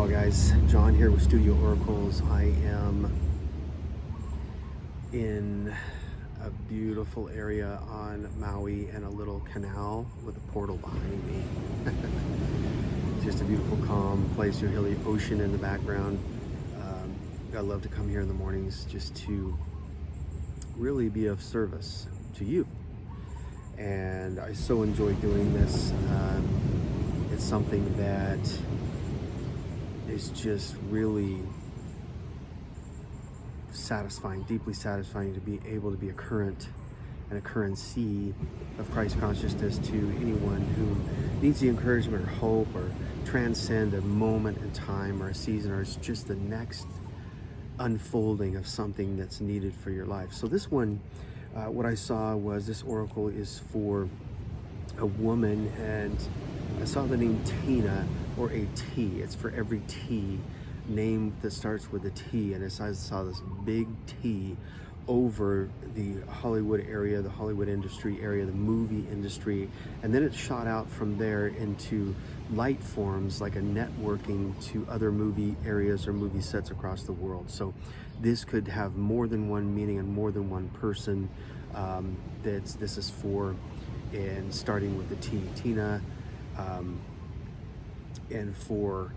Guys, John here with Studio Oracles. I am in a beautiful area on Maui and a little canal with a portal behind me. Just a beautiful, calm place. You hear the ocean in the background. I love to come here in the mornings just to really be of service to you. And I so enjoy doing this. It's something that is just really satisfying, deeply satisfying to be able to be a current and a currency of Christ consciousness to anyone who needs the encouragement or hope or transcend a moment in time or a season, or it's just the next unfolding of something that's needed for your life. So this one, what I saw was this oracle is for a woman, and I saw the name Tina, or a T. It's for every T name that starts with a T, and I saw this big T over the Hollywood area, the Hollywood industry area, the movie industry, and then it shot out from there into light forms like a networking to other movie areas or movie sets across the world. So this could have more than one meaning and more than one person this is for, and starting with the T, Tina, and for,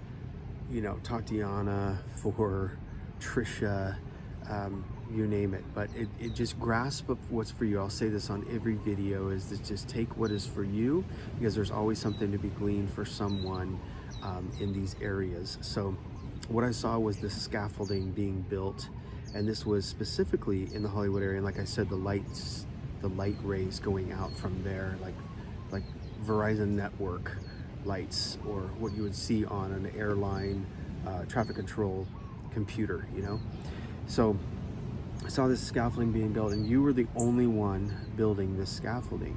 Tatiana, for Trisha, you name it. But it just grasp of what's for you. I'll say this on every video, is to just take what is for you, because there's always something to be gleaned for someone in these areas. So what I saw was this scaffolding being built, and this was specifically in the Hollywood area. And like I said, the light rays going out from there, like Verizon network lights, or what you would see on an airline traffic control computer, So I saw this scaffolding being built, and you were the only one building this scaffolding,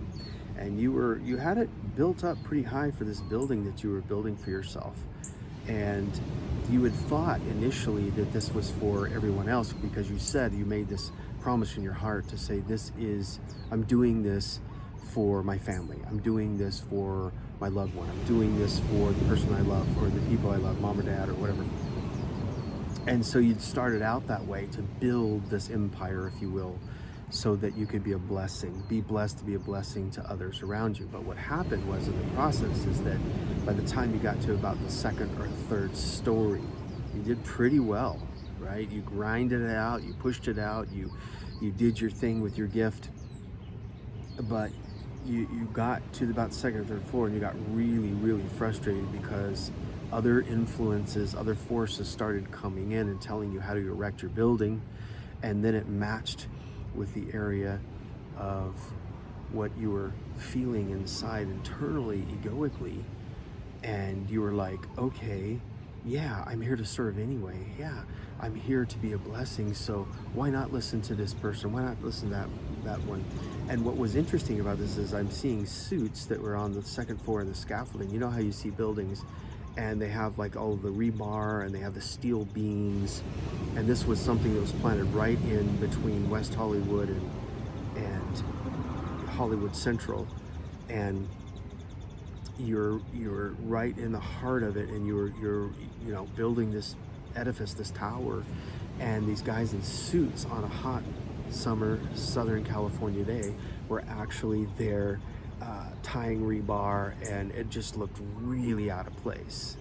and you had it built up pretty high for this building that you were building for yourself. And you had thought initially that this was for everyone else, because you said you made this promise in your heart to say, I'm doing this for my family, I'm doing this for my loved one, I'm doing this for the person I love, or the people I love, mom or dad or whatever. And so you'd started out that way to build this empire, if you will, so that you could be a blessing, be blessed to be a blessing to others around you. But what happened was, in the process, is that by the time you got to about the second or third story, you did pretty well, right? You grinded it out, you pushed it out, you did your thing with your gift, but you got to about the second or third floor, and you got really, really frustrated because other influences, other forces started coming in and telling you how to erect your building, and then it matched with the area of what you were feeling inside internally, egoically, and you were like, okay, yeah, I'm here to serve anyway. Yeah, I'm here to be a blessing, so why not listen to this person? Why not listen to that one? And what was interesting about this is I'm seeing suits that were on the second floor of the scaffolding. You know how you see buildings and they have like all of the rebar and they have the steel beams, and this was something that was planted right in between West Hollywood and Hollywood Central, and you're right in the heart of it, and you're building this edifice, this tower, and these guys in suits on a hot summer Southern California day were actually there tying rebar, and it just looked really out of place.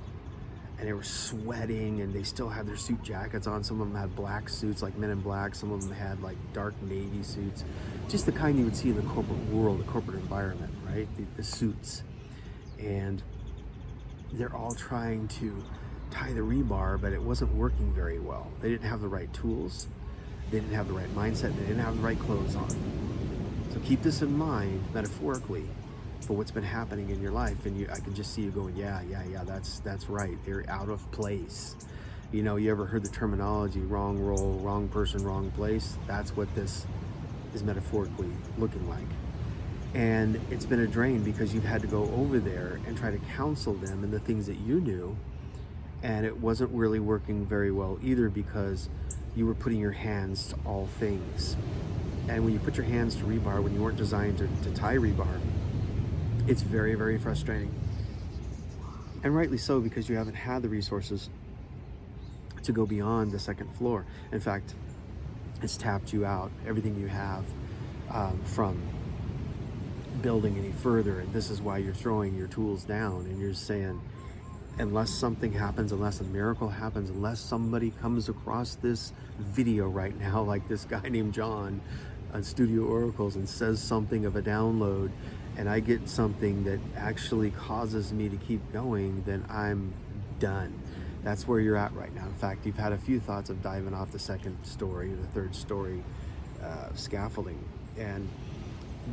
And they were sweating, and they still had their suit jackets on. Some of them had black suits like Men in Black, some of them had like dark navy suits, just the kind you would see in the corporate world, the corporate environment, right? The suits. And they're all trying to tie the rebar, but it wasn't working very well. They didn't have the right tools, they didn't have the right mindset, they didn't have the right clothes on. So keep this in mind, metaphorically, for what's been happening in your life. And I can just see you going, yeah, that's right, they're out of place. You ever heard the terminology, wrong role, wrong person, wrong place? That's what this is metaphorically looking like. And it's been a drain, because you've had to go over there and try to counsel them in the things that you knew, and it wasn't really working very well either, because you were putting your hands to all things. And when you put your hands to rebar, when you weren't designed to tie rebar, it's very, very frustrating. And rightly so, because you haven't had the resources to go beyond the second floor. In fact, it's tapped you out, everything you have, from building any further. And this is why you're throwing your tools down and you're saying, unless something happens, unless a miracle happens, unless somebody comes across this video right now, like this guy named John on Studio Oracles, and says something of a download, and I get something that actually causes me to keep going, then I'm done. That's where you're at right now. In fact, you've had a few thoughts of diving off the second story or the third story scaffolding. And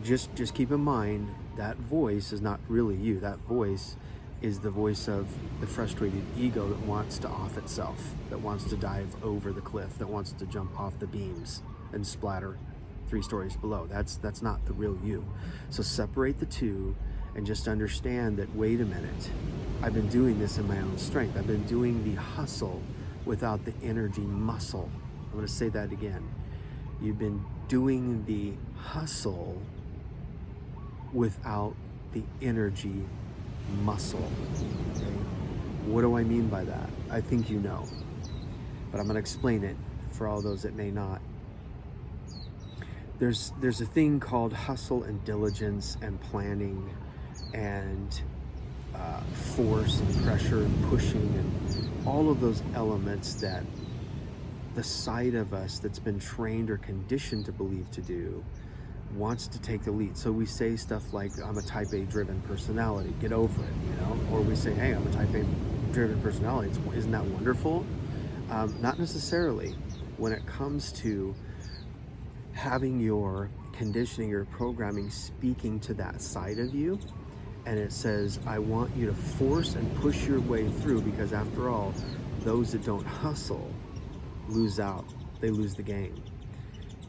just keep in mind, that voice is not really you. That voice is the voice of the frustrated ego that wants to off itself, that wants to dive over the cliff, that wants to jump off the beams and splatter 3 stories below. That's not the real you. So separate the two and just understand that, wait a minute, I've been doing this in my own strength. I've been doing the hustle without the energy muscle. I'm going to say that again. You've been doing the hustle without the energy muscle. Okay? What do I mean by that? I think you know, but I'm going to explain it for all those that may not. There's a thing called hustle and diligence and planning and force and pressure and pushing and all of those elements that the side of us that's been trained or conditioned to believe to do wants to take the lead. So we say stuff like, I'm a type A driven personality, get over it, you know? Or we say, hey, I'm a type A driven personality. Isn't that wonderful? Not necessarily. When it comes to having your conditioning, your programming speaking to that side of you, and it says, I want you to force and push your way through, because after all, those that don't hustle lose out. They lose the game.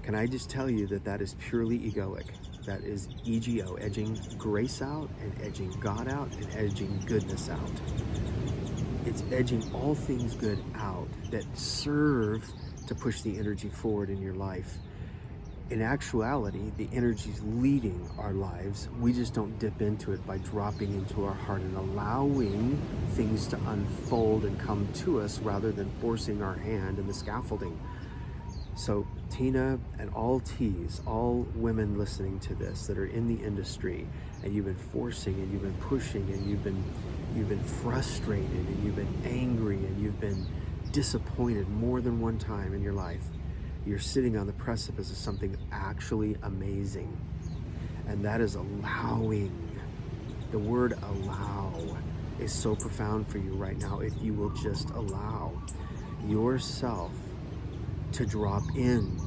Can I just tell you that is purely egoic? That is ego, edging grace out and edging God out and edging goodness out. It's edging all things good out that serve to push the energy forward in your life. In actuality, the energy's leading our lives. We just don't dip into it by dropping into our heart and allowing things to unfold and come to us rather than forcing our hand in the scaffolding. So Tina and all T's, all women listening to this that are in the industry, and you've been forcing and you've been pushing and you've been frustrated and you've been angry and you've been disappointed more than one time in your life. You're sitting on the precipice of something actually amazing. And that is allowing. The word allow is so profound for you right now. If you will just allow yourself to drop 18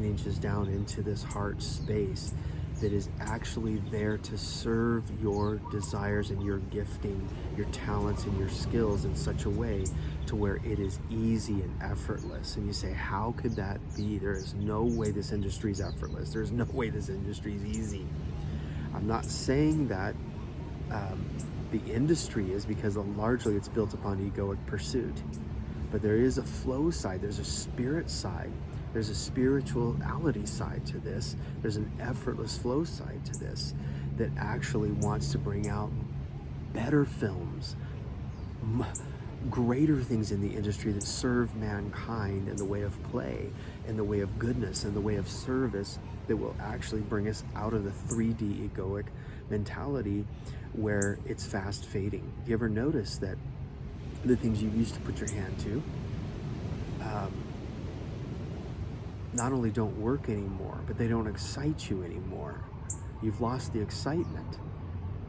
inches down into this heart space that is actually there to serve your desires and your gifting, your talents and your skills in such a way to where it is easy and effortless. And you say, how could that be? There is no way this industry is effortless. There's no way this industry is easy. I'm not saying that the industry is, because largely it's built upon egoic pursuit. But there is a flow side, there's a spirit side, there's a spirituality side to this, there's an effortless flow side to this that actually wants to bring out better films, greater things in the industry that serve mankind in the way of play, in the way of goodness, in the way of service, that will actually bring us out of the 3D egoic mentality where it's fast fading. Do you ever notice that the things you used to put your hand to not only don't work anymore, but they don't excite you anymore? You've lost the excitement.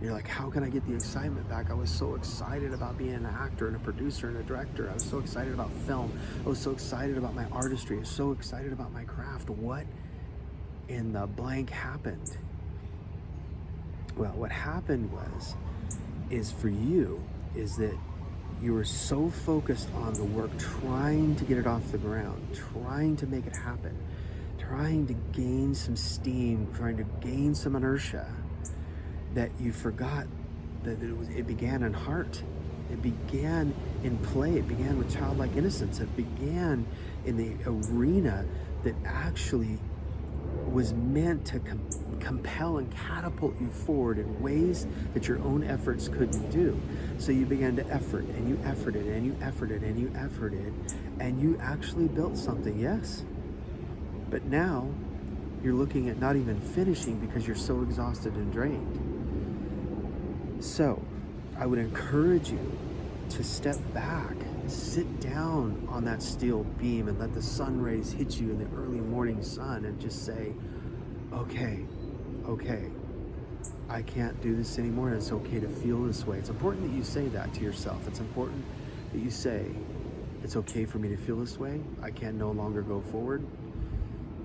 You're like, how can I get the excitement back? I was so excited about being an actor and a producer and a director. I was so excited about film. I was so excited about my artistry. I was so excited about my craft. What in the blank happened? Well, what happened is for you, is that you were so focused on the work, trying to get it off the ground, trying to make it happen, trying to gain some steam, trying to gain some inertia, that you forgot that it began in heart. It began in play. It began with childlike innocence. It began in the arena that actually was meant to compel and catapult you forward in ways that your own efforts couldn't do. So you began to effort, and you efforted, and you efforted, and you efforted, and you actually built something, yes. But now you're looking at not even finishing because you're so exhausted and drained. So I would encourage you to step back, sit down on that steel beam and let the sun rays hit you in the early morning sun and just say, okay, I can't do this anymore, and it's okay to feel this way. It's important that you say that to yourself. It's important that you say, it's okay for me to feel this way. I can no longer go forward,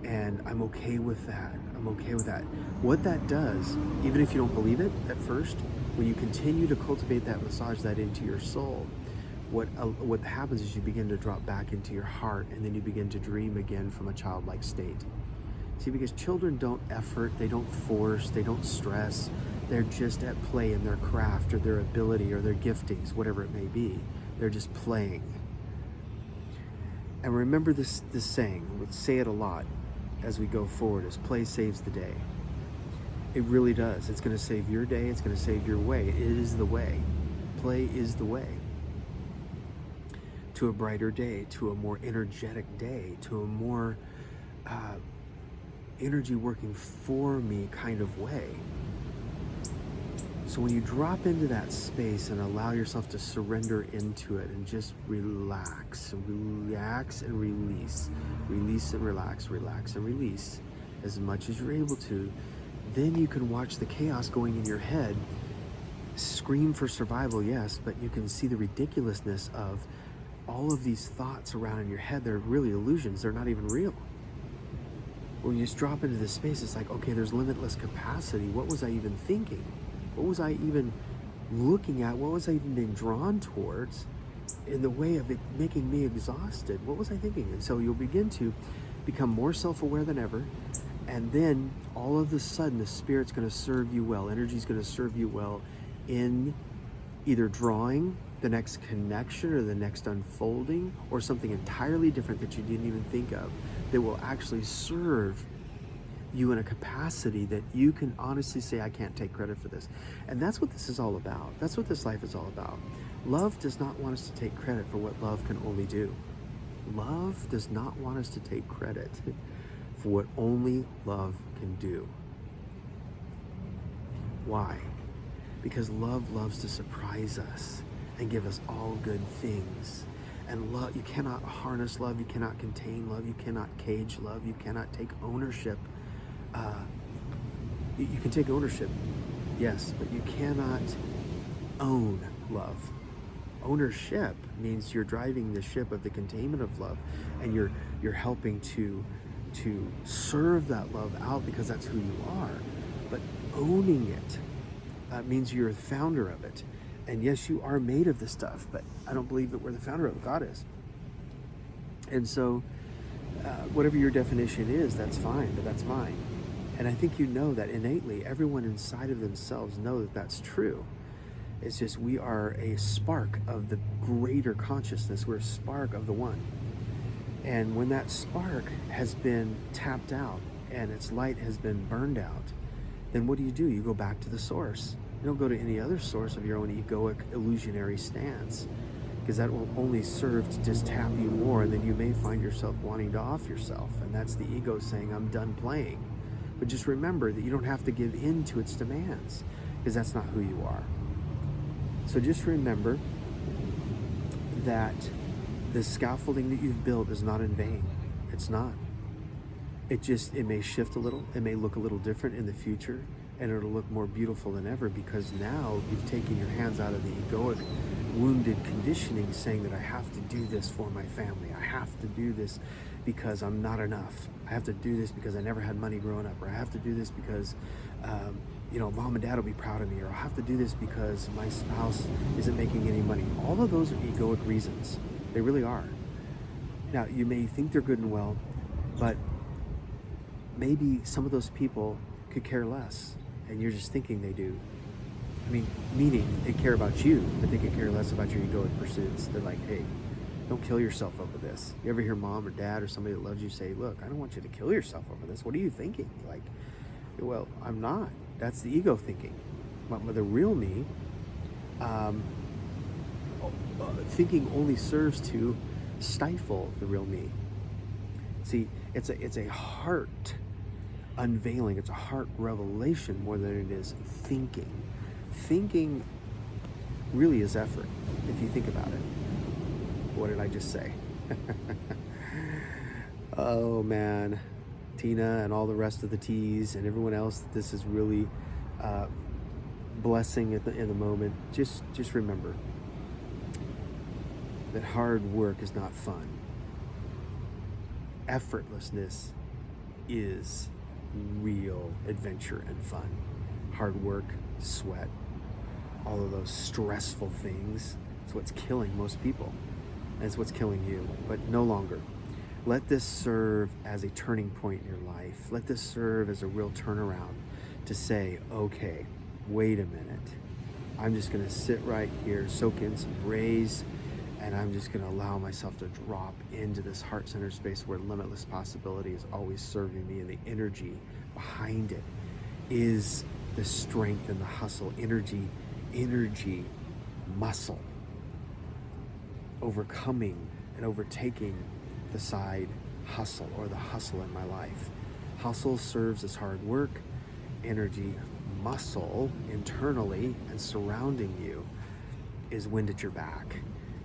and I'm okay with that. I'm okay with that. What that does, even if you don't believe it at first, when you continue to cultivate that, massage that into your soul, what happens is you begin to drop back into your heart, and then you begin to dream again from a childlike state. See, because children don't effort, they don't force, they don't stress. They're just at play in their craft or their ability or their giftings, whatever it may be. They're just playing. And remember this saying, we say it a lot as we go forward, is play saves the day. It really does. It's going to save your day. It's going to save your way. It is the way. Play is the way to a brighter day, to a more energetic day, to a more energy working for me kind of way. So when you drop into that space and allow yourself to surrender into it and just relax and release, release and relax and release as much as you're able to, then you can watch the chaos going in your head scream for survival, yes, but you can see the ridiculousness of all of these thoughts around in your head. They're really illusions. They're not even real. When you just drop into this space, it's like, okay, there's limitless capacity. What was I even thinking? What was I even looking at? What was I even being drawn towards in the way of it making me exhausted? What was I thinking? And so you'll begin to become more self-aware than ever. And then all of a sudden, the spirit's going to serve you well. Energy's going to serve you well in either drawing the next connection or the next unfolding or something entirely different that you didn't even think of, that will actually serve you in a capacity that you can honestly say, I can't take credit for this. And that's what this is all about. That's what this life is all about. Love does not want us to take credit for what love can only do. Love does not want us to take credit for what only love can do. Why? Because love loves to surprise us and give us all good things. And love, you cannot harness love, you cannot contain love, you cannot cage love, you cannot take ownership. You can take ownership, yes, but you cannot own love. Ownership means you're driving the ship of the containment of love, and you're helping to serve that love out because that's who you are. But owning it means you're the founder of it. And yes, you are made of this stuff, but I don't believe that we're the founder of it. God is. And so whatever your definition is, that's fine, but that's mine. And I think you know that innately, everyone inside of themselves know that that's true. It's just we are a spark of the greater consciousness. We're a spark of the one. And when that spark has been tapped out and its light has been burned out, then what do? You go back to the source. You don't go to any other source of your own egoic illusionary stance, because that will only serve to just tap you more, and then you may find yourself wanting to off yourself, and that's the ego saying, I'm done playing. But just remember that you don't have to give in to its demands, because that's not who you are. So just remember that the scaffolding that you've built is not in vain. It's not. It may shift a little, it may look a little different in the future, and it'll look more beautiful than ever, because now you've taken your hands out of the egoic, wounded conditioning, saying that I have to do this for my family. I have to do this because I'm not enough. I have to do this because I never had money growing up, or I have to do this because, mom and dad will be proud of me, or I have to do this because my spouse isn't making any money. All of those are egoic reasons. They really are. Now, you may think they're good and well, but maybe some of those people could care less, and you're just thinking they do. I mean, meaning they care about you, but they could care less about your egoic pursuits. They're like, hey, don't kill yourself over this. You ever hear mom or dad or somebody that loves you say, look, I don't want you to kill yourself over this. What are you thinking? Like, Well, I'm not. That's the ego thinking. But the real me, um, thinking only serves to stifle the real me. See, it's a heart unveiling. It's a heart revelation more than it is thinking. Thinking really is effort, if you think about it. What did I just say? Oh man, Tina and all the rest of the T's and everyone else that this is really blessing in the moment. Just remember that hard work is not fun. Effortlessness is real adventure and fun. Hard work, sweat, all of those stressful things. It's what's killing most people. And it's what's killing you, but no longer. Let this serve as a turning point in your life. Let this serve as a real turnaround to say, okay, wait a minute. I'm just gonna sit right here, soak in some rays, and I'm just gonna allow myself to drop into this heart-centered space where limitless possibility is always serving me, and the energy behind it is the strength and the hustle, energy, muscle, overcoming and overtaking the side hustle or the hustle in my life. Hustle serves as hard work, energy, muscle internally and surrounding you is wind at your back,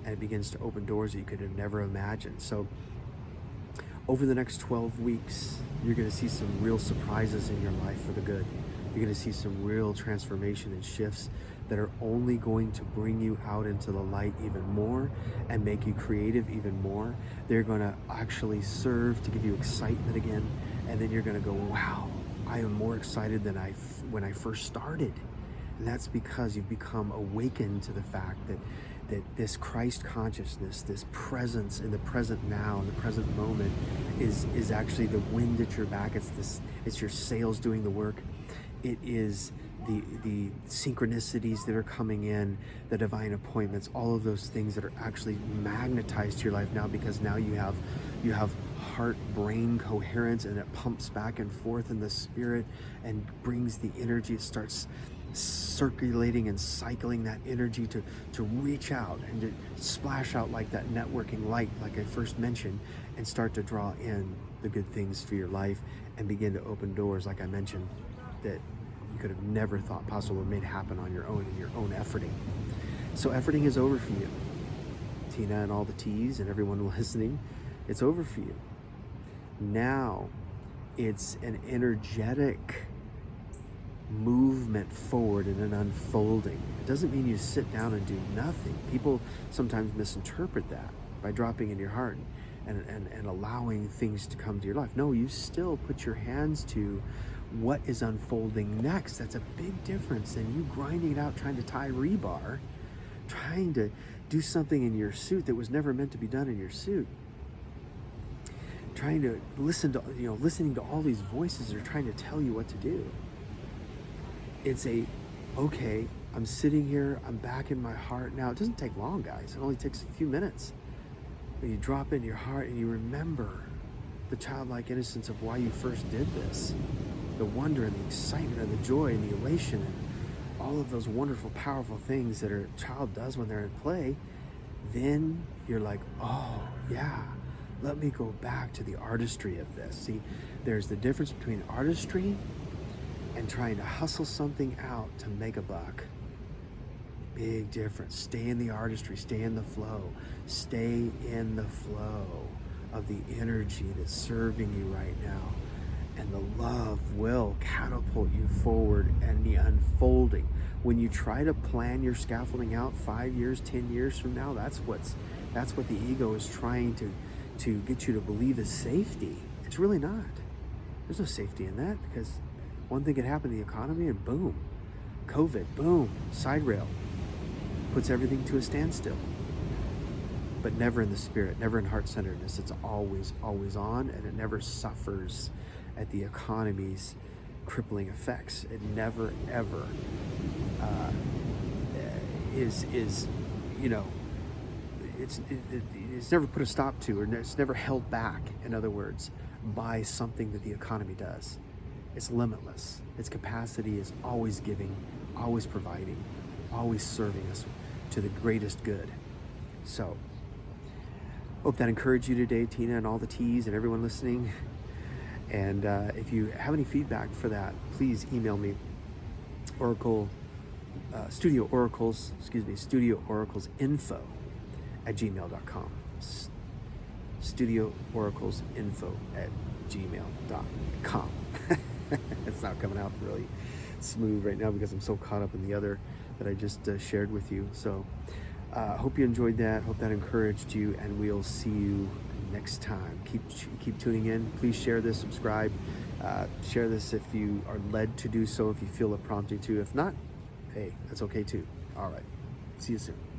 and it begins to open doors that you could have never imagined. So over the next 12 weeks, you're going to see some real surprises in your life for the good. You're going to see some real transformation and shifts that are only going to bring you out into the light even more and make you creative even more. They're going to actually serve to give you excitement again. And then you're going to go, wow, I am more excited than when I first started. And that's because you've become awakened to the fact that this Christ consciousness, this presence in the present now, in the present moment, is actually the wind at your back. It's your sails doing the work. It is the synchronicities that are coming in, the divine appointments, all of those things that are actually magnetized to your life now, because now you have heart-brain coherence, and it pumps back and forth in the spirit and brings the energy. It starts circulating and cycling that energy to reach out and to splash out like that networking light, like I first mentioned, and start to draw in the good things for your life and begin to open doors, like I mentioned, that you could have never thought possible or made happen on your own in your own efforting. So efforting is over for you. Tina and all the T's and everyone listening, it's over for you. Now it's an energetic movement forward and an unfolding. It doesn't mean you sit down and do nothing. People sometimes misinterpret that by dropping in your heart and allowing things to come to your life. No, you still put your hands to what is unfolding next. That's a big difference than you grinding it out, trying to tie rebar, trying to do something in your suit that was never meant to be done in your suit. Trying to listening to all these voices that are trying to tell you what to do. It's okay, I'm sitting here, I'm back in my heart. Now, it doesn't take long, guys. It only takes a few minutes. When you drop in your heart and you remember the childlike innocence of why you first did this, the wonder and the excitement and the joy and the elation and all of those wonderful, powerful things that a child does when they're in play, then you're like, oh, yeah, let me go back to the artistry of this. See, there's the difference between artistry and trying to hustle something out to make a buck. Big difference. Stay in the artistry, stay in the flow. Stay in the flow of the energy that's serving you right now. And the love will catapult you forward, and the unfolding. When you try to plan your scaffolding out 5 years, 10 years from now, that's what the ego is trying to get you to believe is safety. It's really not. There's no safety in that, because one thing could happen to the economy and boom, COVID, boom, side rail, puts everything to a standstill. But never in the spirit, never in heart-centeredness. It's always, always on, and it never suffers at the economy's crippling effects. It never, ever is it's never put a stop to, or it's never held back, in other words, by something that the economy does. It's limitless. Its capacity is always giving, always providing, always serving us to the greatest good. So, hope that encouraged you today, Tina, and all the T's and everyone listening. And if you have any feedback for that, please email me, Studio Oracles info@gmail.com. Studio Oracles info@gmail.com. It's not coming out really smooth right now because I'm so caught up in the other that I just shared with you. So hope you enjoyed that. Hope that encouraged you, and we'll see you next time. Keep tuning in. Please share this, subscribe, share this if you are led to do so, if you feel a prompting to. If not, hey, that's okay too. All right, see you soon.